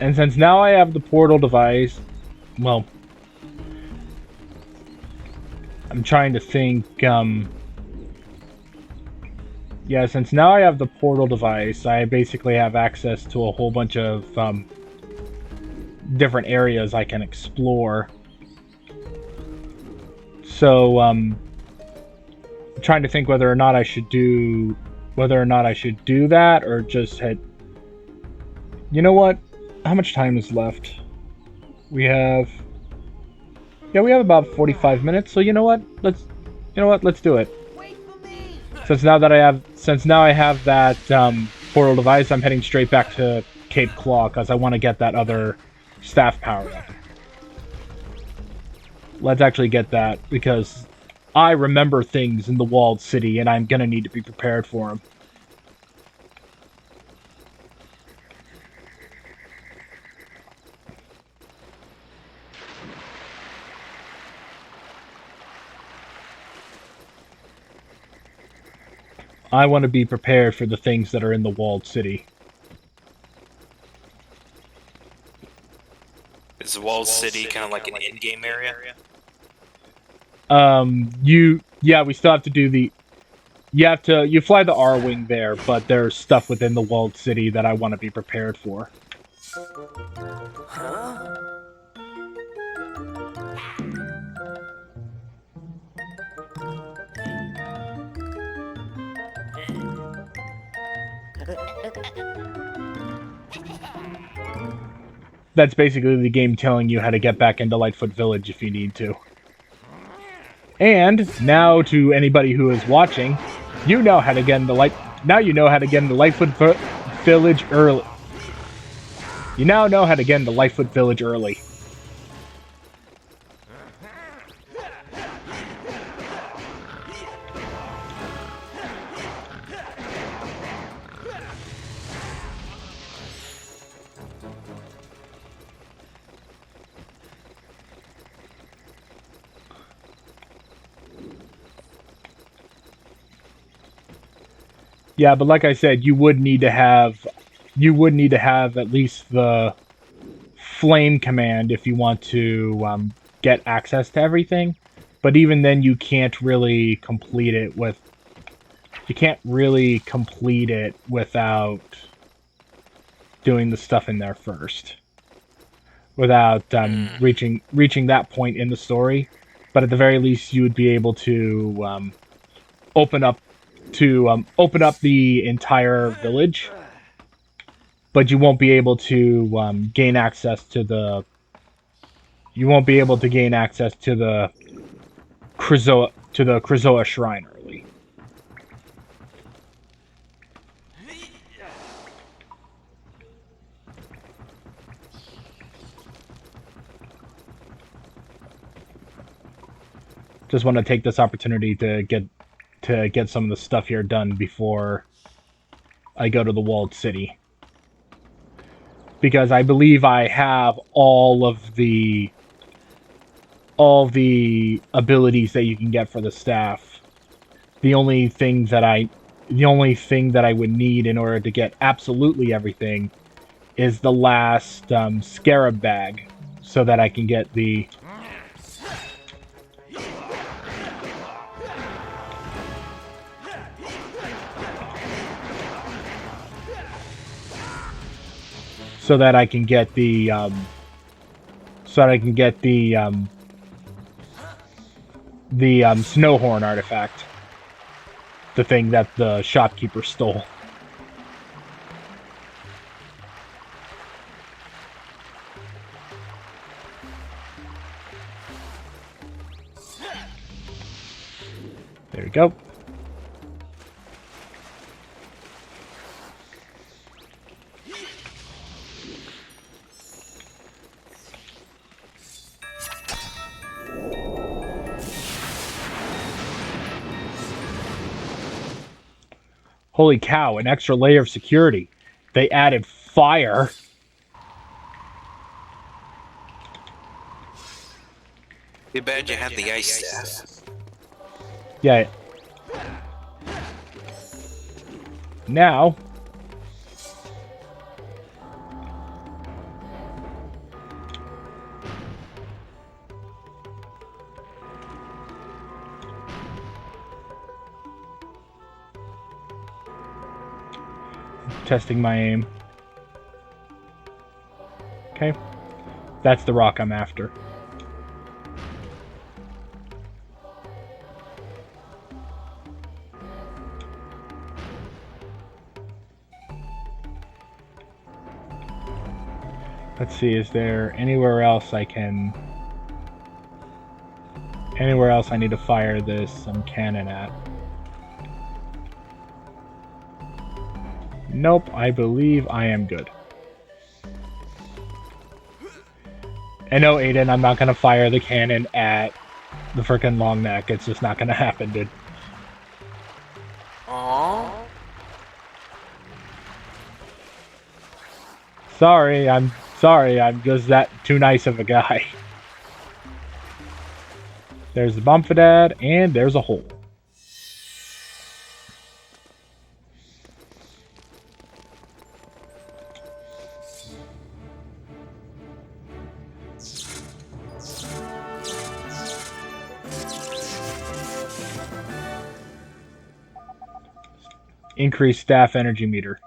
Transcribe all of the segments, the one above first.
And since now I have the portal device, well, I'm trying to think, yeah, since now I have the portal device, I basically have access to a whole bunch of, different areas I can explore. So, I'm trying to think whether or not I should do that or just head. You know what? How much time is left? We have, yeah, we have about 45 minutes. So you know what? Let's do it. Since now I have that portal device, I'm heading straight back to Cape Claw because I want to get that other staff powered up. Let's actually get that because I remember things in the walled city and I'm gonna need to be prepared for them. I want to be prepared for the things that are in the walled city. Is the walled city kind of like an in-game area? We still have to do the. You fly the R-wing there, but there's stuff within the walled city that I want to be prepared for. Huh? That's basically the game telling you how to get back into Lightfoot Village if you need to. And now to anybody who is watching, you know how to get into Lightfoot Village early. You now know how to get into Lightfoot Village early. Yeah, but like I said, you would need to have at least the flame command if you want to get access to everything. But even then, you can't really complete it without doing the stuff in there first, without reaching that point in the story. But at the very least, you would be able to open up the entire village, but you won't be able to gain access to the. You won't be able to gain access to the Krizoa Shrine early. Just want to take this opportunity to get some of the stuff here done before I go to the walled city. Because I believe I have all the abilities that you can get for the staff. The only thing that I would need in order to get absolutely everything is the last scarab bag, so that I can get the. So that I can get the Snowhorn artifact, the thing that the shopkeeper stole. There we go. Holy cow, an extra layer of security. They added fire. Too bad you have the ice staff. Yeah. Now. Testing my aim. Okay. That's the rock I'm after. Let's see, is there anywhere else I can... Anywhere else I need to fire this cannon at? Nope, I believe I am good. And no, Aiden, I'm not gonna fire the cannon at the frickin' long neck. It's just not gonna happen, dude. Aww. Sorry, I'm just that too nice of a guy. There's the Bumpfadad, and there's a hole. Increase staff energy meter.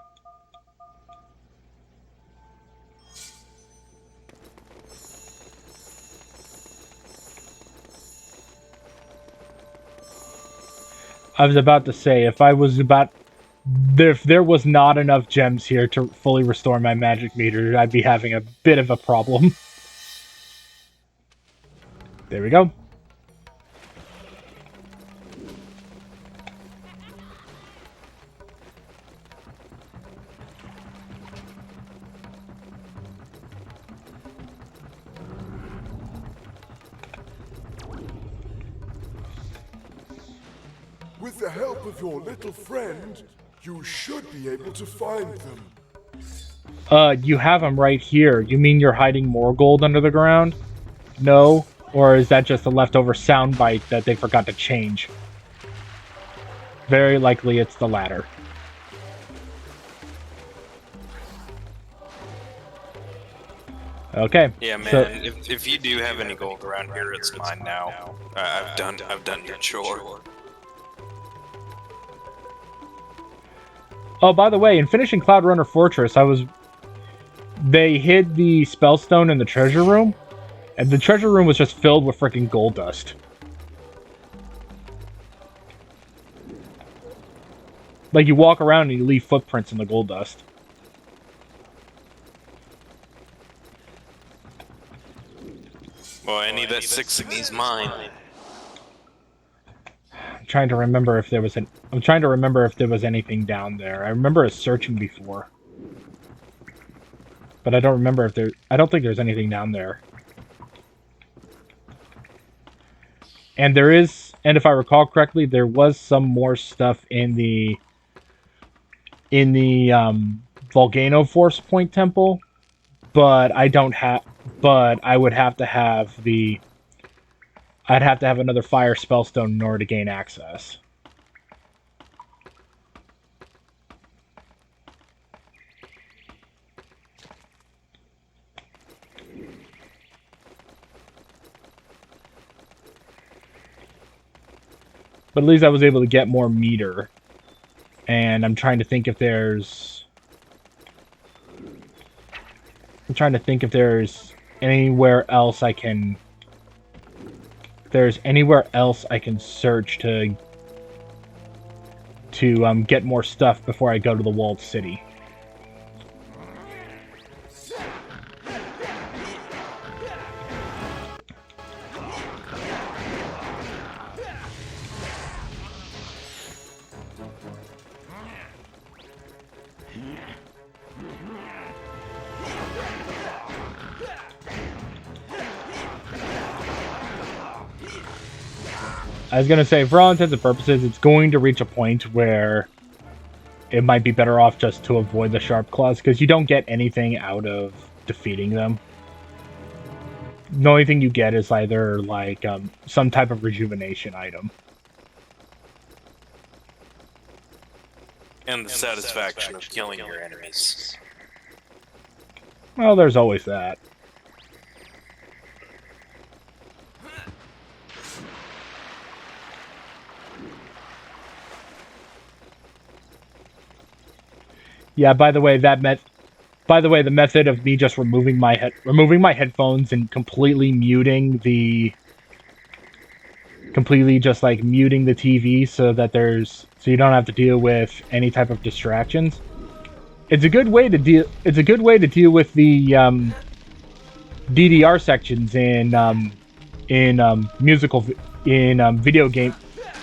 I was about to say, if there was not enough gems here to fully restore my magic meter, I'd be having a bit of a problem. There we go. With the help of your little friend, you should be able to find them. You have them right here. You mean you're hiding more gold under the ground? No? Or is that just a leftover soundbite that they forgot to change? Very likely it's the latter. Okay. Yeah, man. So, if you do have any gold around here, it's mine now. I've done your chore. oh, by the way, in finishing Cloud Runner Fortress, they hid the spellstone in the treasure room, and the treasure room was just filled with freaking gold dust. Like, you walk around and you leave footprints in the gold dust. Well, I need that 6 of these mine. I'm trying to remember if there was anything down there. I remember us searching before, but I don't remember if there. I don't think there's anything down there. And there is, and if I recall correctly, there was some more stuff in the Volcano Force Point Temple, but I don't have. But I would have to have the. I'd have to have another fire spellstone in order to gain access. But at least I was able to get more meter. And I'm trying to think if there's... I'm trying to think if there's anywhere else I can... If there's anywhere else I can search to get more stuff before I go to the walled city. I was going to say, for all intents and purposes, it's going to reach a point where it might be better off just to avoid the sharp claws, because you don't get anything out of defeating them. The only thing you get is either, like, some type of rejuvenation item. And the satisfaction of killing your enemies. Well, there's always that. Yeah. By the way, the method of me just removing my headphones and completely just like muting the TV so that so you don't have to deal with any type of distractions. It's a good way to deal. It's a good way to deal with the DDR sections in musical in video game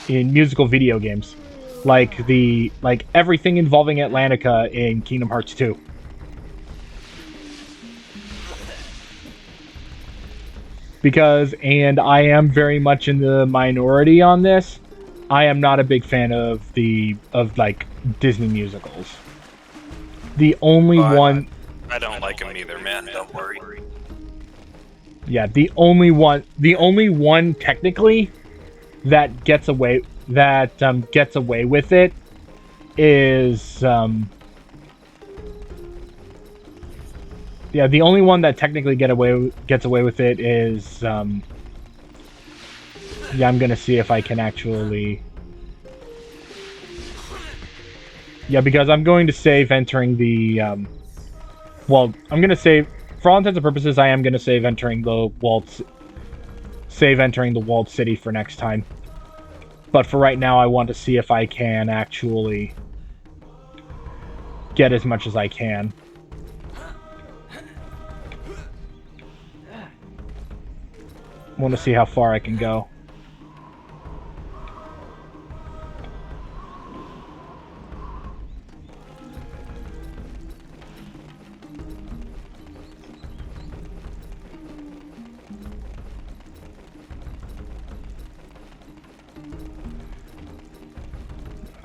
in musical video games, like everything involving Atlantica in Kingdom Hearts 2. Because, and I am very much in the minority on this, I am not a big fan of like Disney musicals. The only one, I don't like him either, man. Don't worry. yeah, the only one technically that gets away with it is yeah, the only one that technically gets away with it is yeah, I'm gonna see if I can actually, yeah, because I'm going to save entering the well, I'm gonna save, for all intents and purposes, I am gonna save entering the walled city for next time. But for right now, I want to see if I can actually get as much as I can. I want to see how far I can go.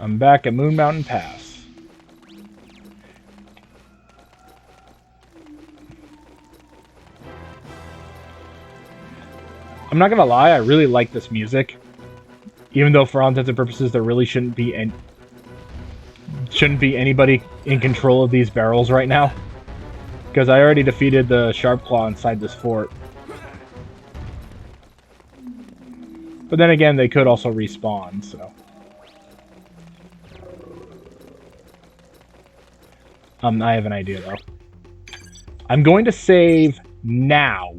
I'm back at Moon Mountain Pass. I'm not gonna lie, I really like this music. Even though for all intents and purposes there really shouldn't be anybody in control of these barrels right now. Because I already defeated the Sharp Claw inside this fort. But then again, they could also respawn, so. I have an idea, though. I'm going to save now.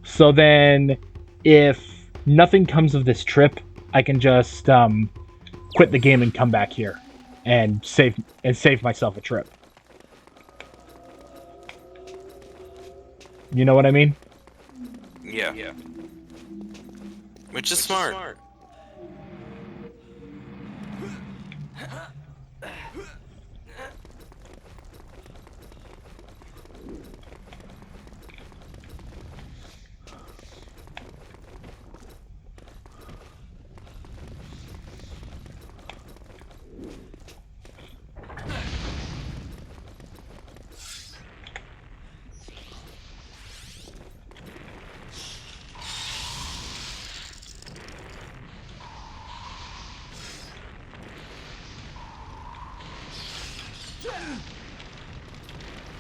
So then, if nothing comes of this trip, I can just quit the game and come back here and save myself a trip. You know what I mean? Yeah. Which is smart.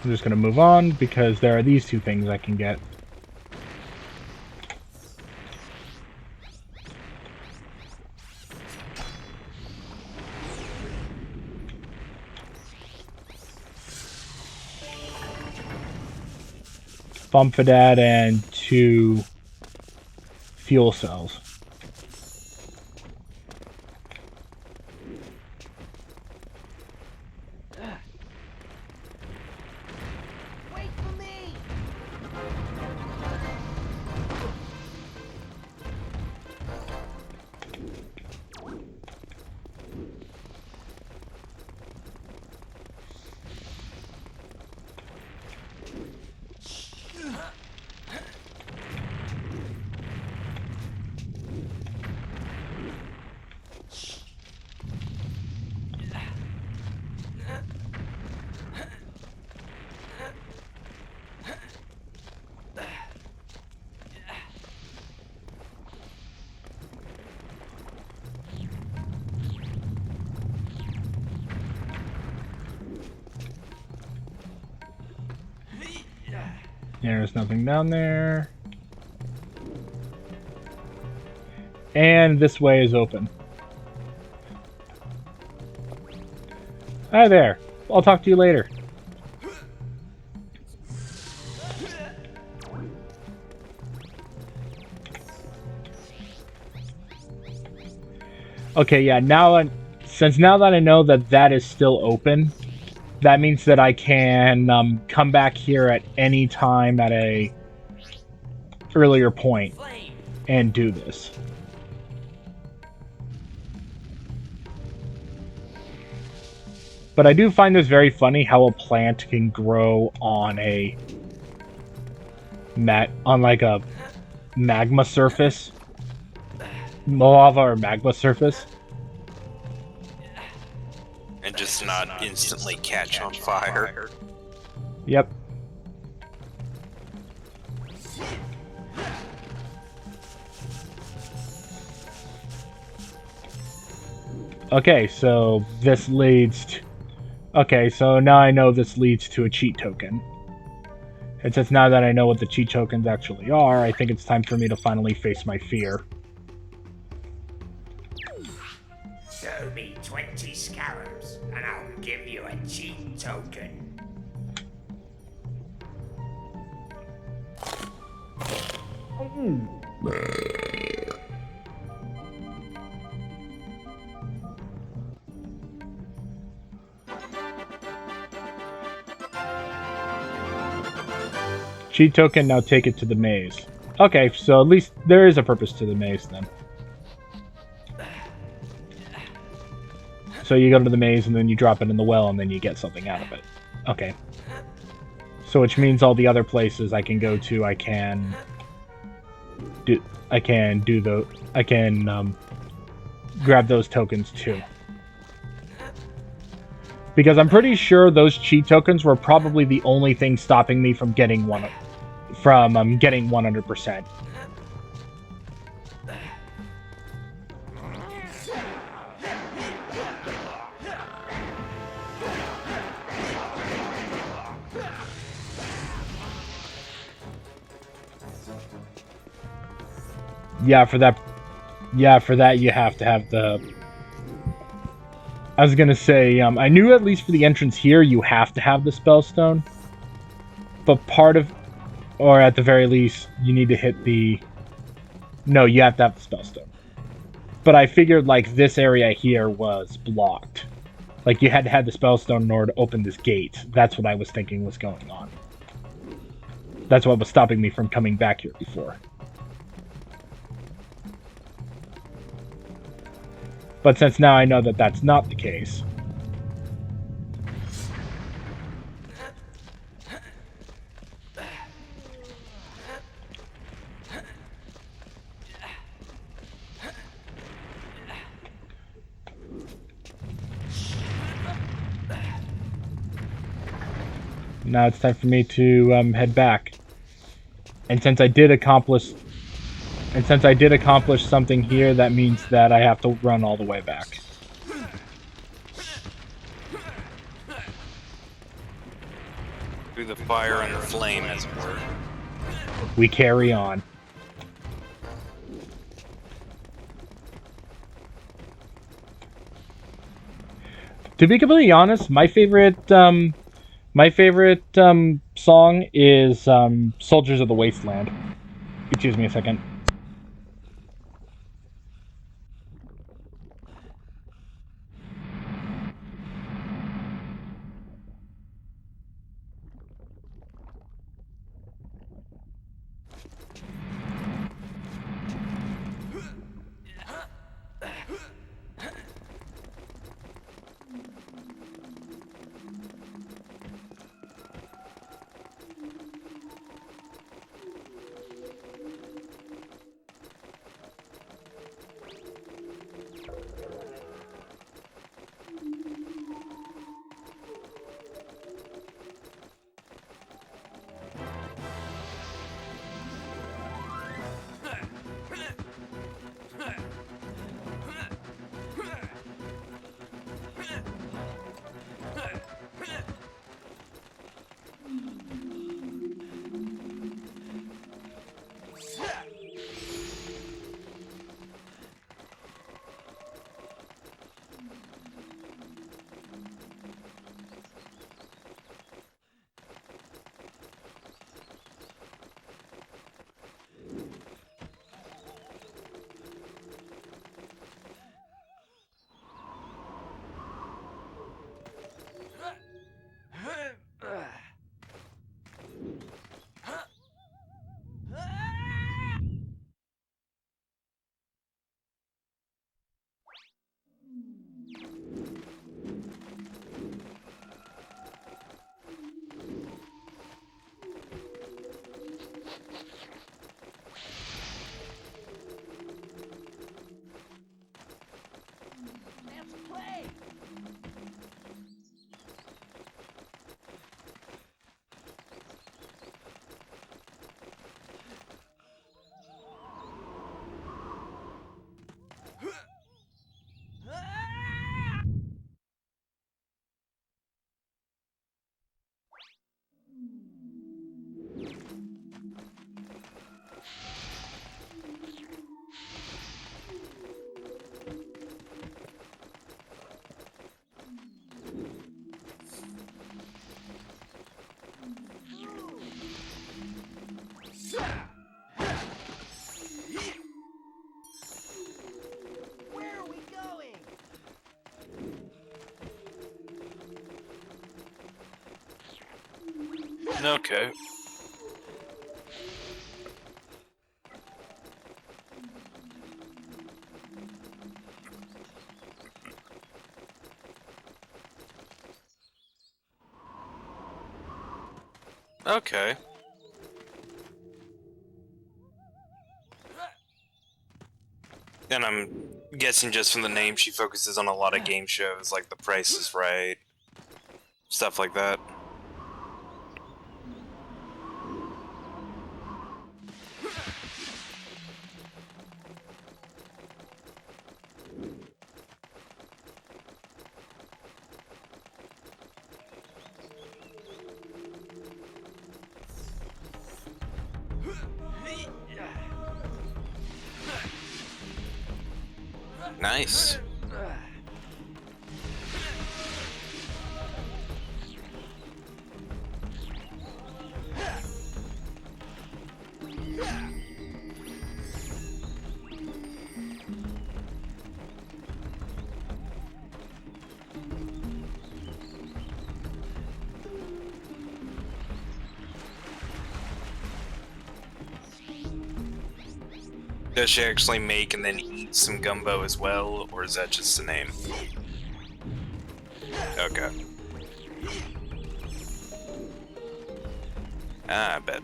I'm just going to move on because there are these two things I can get. Bumpfadad and 2 fuel cells. There's nothing down there. And this way is open. Hi there. I'll talk to you later. Okay, yeah, since now that I know that that is still open, that means that I can come back here at any time at a earlier point and do this. But I do find this very funny how a plant can grow on like a magma surface, lava or magma surface, and just not instantly catch on fire. Yep. Okay, so this leads to... Okay, so now I know this leads to a cheat token. And since now that I know what the cheat tokens actually are, I think it's time for me to finally face my fear. Show me 20 scarabs, and I'll give you a cheat token. Cheat token, now take it to the maze. Okay, so at least there is a purpose to the maze then. So you go to the maze and then you drop it in the well and then you get something out of it. Okay. So which means all the other places I can go to, I can grab those tokens too. Because I'm pretty sure those cheat tokens were probably the only thing stopping me from getting 100%. Yeah, for that you have to have the... I was gonna say, I knew at least for the entrance here, you have to have the spellstone. But or at the very least, you need to hit the... No, you have to have the spellstone. But I figured, like, this area here was blocked. Like, you had to have the spellstone in order to open this gate. That's what I was thinking was going on. That's what was stopping me from coming back here before. But since now I know that that's not the case... Now it's time for me to head back. And since I did accomplish something here, that means that I have to run all the way back. Through the fire and the flame, as it were. We carry on. To be completely honest, my favorite song is Soldiers of the Wasteland. Excuse me a second. Okay. Okay. And I'm guessing just from the name, she focuses on a lot of game shows, like The Price is Right, stuff like that. Nice. Does she actually make and then eat some gumbo as well, or is that just a name? Okay. Ah, I bet.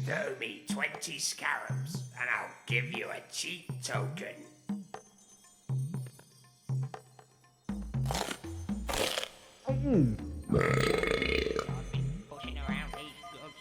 Throw me 20 scarabs, and I'll give you a cheat token. Pushing around these goods.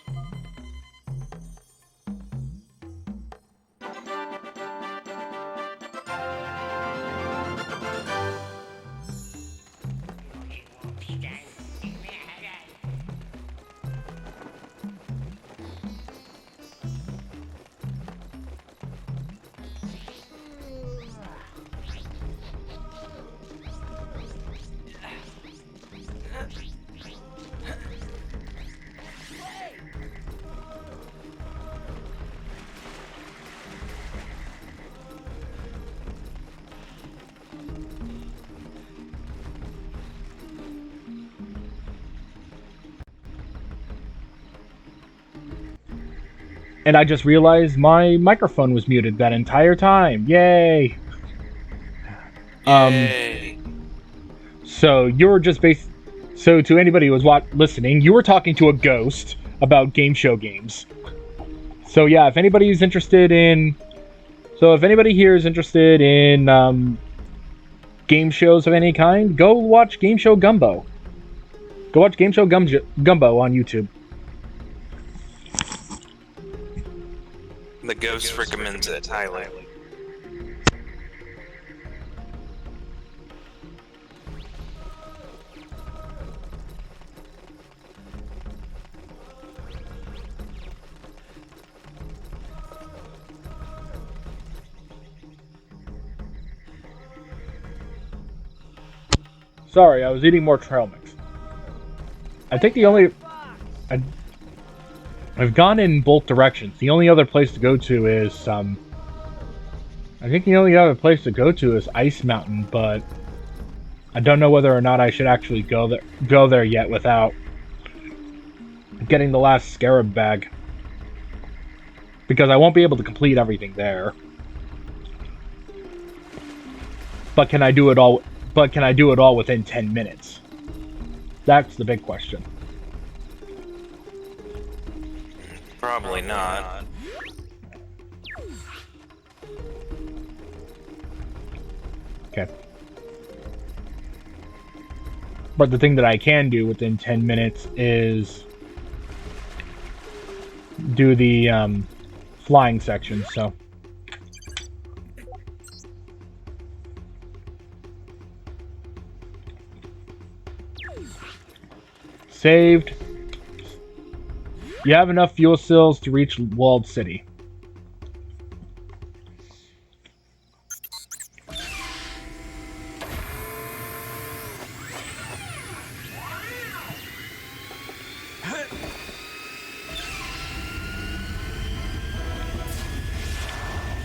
And I just realized my microphone was muted that entire time. Yay! Yay. So you were just So to anybody who was listening, you were talking to a ghost about game show games. So yeah, if anybody is interested in, if anybody here is interested in game shows of any kind, go watch Game Show Gumbo. Go watch Game Show Gumbo on YouTube. The ghost recommends it highly. Sorry, I was eating more trail mix. I think the only... I've gone in both directions. The only other place to go to is, I think the only other place to go to is Ice Mountain, but I don't know whether or not I should actually go there yet without getting the last scarab bag. Because I won't be able to complete everything there. But can I do it all within 10 minutes? That's the big question. Probably not. Okay. But the thing that I can do within 10 minutes is do the flying section, so... Saved. You have enough fuel cells to reach Walled City.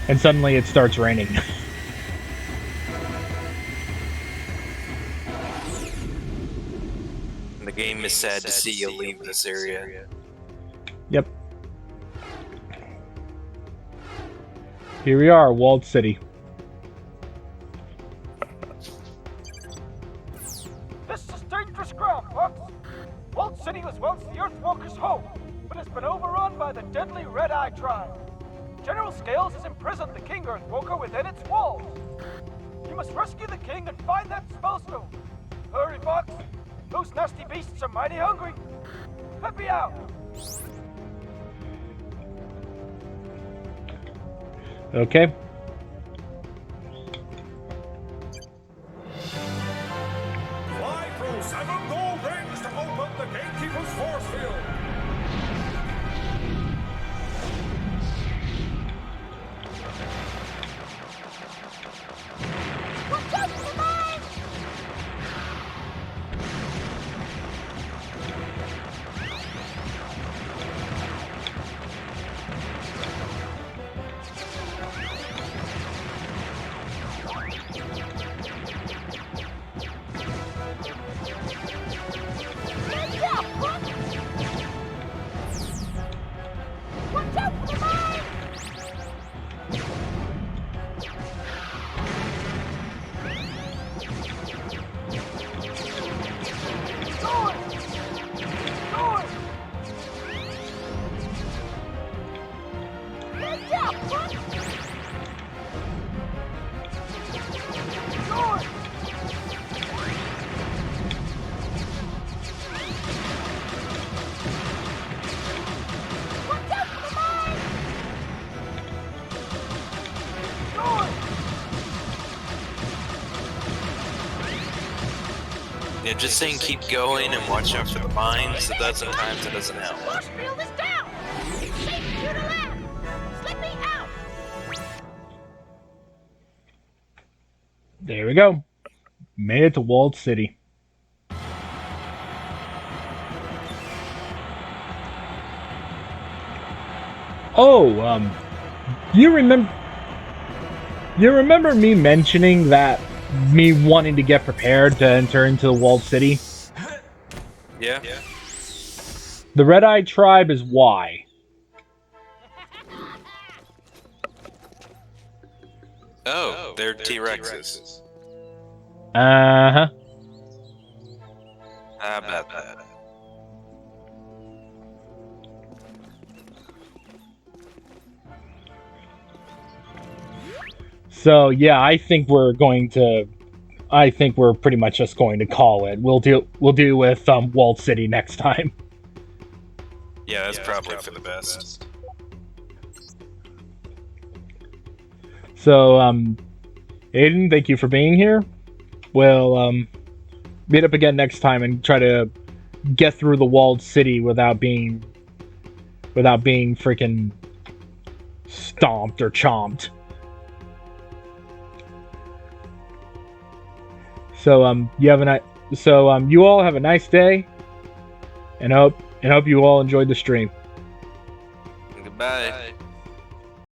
And suddenly it starts raining. The game is sad to see you leave this area. Yep. Here we are, Walled City. This is dangerous ground, Fox. Walled City was once the Earthwalkers' home, but has been overrun by the deadly Red-Eye tribe. General Scales has imprisoned the King Earthwalker within its walls. You must rescue the King and find that spellstone. Hurry, Fox. Those nasty beasts are mighty hungry. Let me out. Okay. Fly through 7 gold rings to open the gatekeeper's force field. Yeah, just saying keep going and watch out for the mines a dozen times, it doesn't help. Force field is down! It's safe for you to land! Slip me out! There we go. Made it to Walled City. Oh, you remember me mentioning that me wanting to get prepared to enter into the Walled City? Yeah? The Red-Eye tribe is why. Oh, they're T-Rexes. Uh-huh. How about that? So yeah, I think we're pretty much just going to call it. We'll do with Walled City next time. Yeah, that's probably for the best. So Aiden, thank you for being here. We'll meet up again next time and try to get through the Walled City without being freaking stomped or chomped. So you all have a nice day, and hope you all enjoyed the stream. Goodbye.